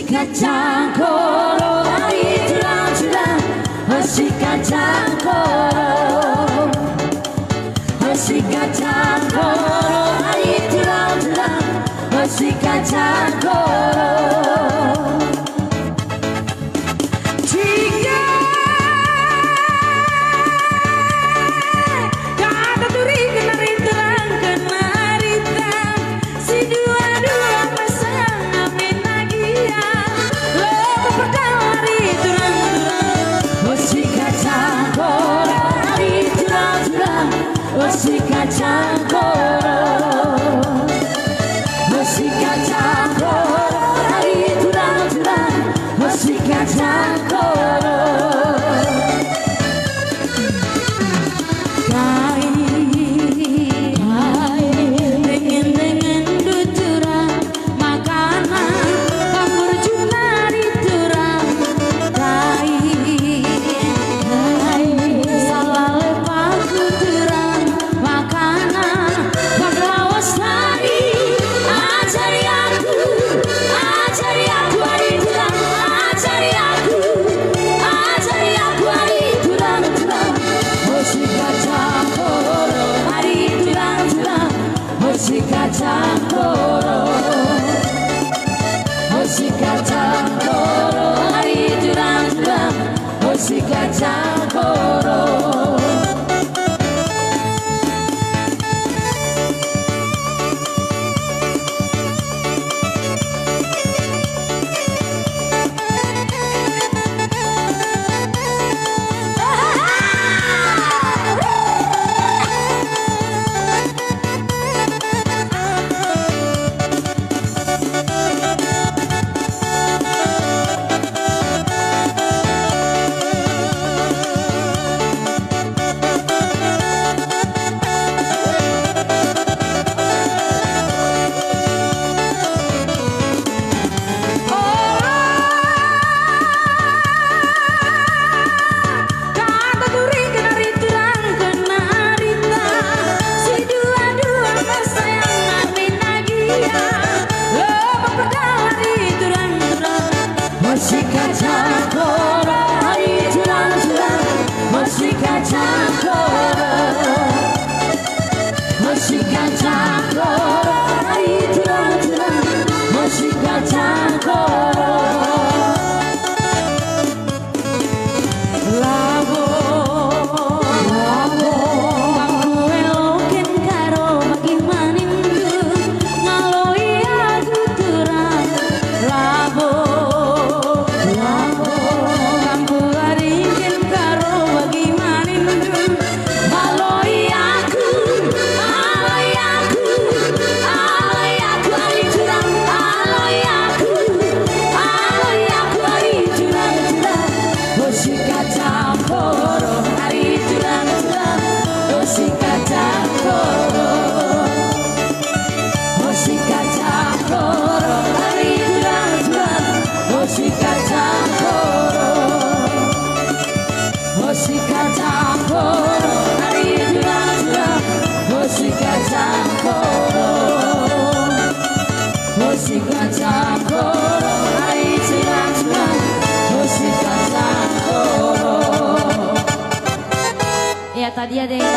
kacang koro air curang-curang, si kacang koro, si kacang koro air curang-curang, si kacang koro. Si kacang koro, si kacang koro, air curang-curang, si kacang koro. Dengan duturang makanan, campur junari turang, salah lepaku turang. Si kacang koro, si kacang koro, air curang-curang, si kacang koro. Si kacang koro, air curang-curang, si kacang koro, si kacang koro, air curang-curang, si kacang koro. Labo, kamu elokin karo bagi manindu, ngaloi aku turang. Labo, si kacang koro, air curang-curang, si kacang koro, si kacang koro, air curang-curang, si kacang koro, si kacang koro, air curang-curang, si kacang koro, si kacang koro, air curang-curang, si kacang. Ya tadi ada yang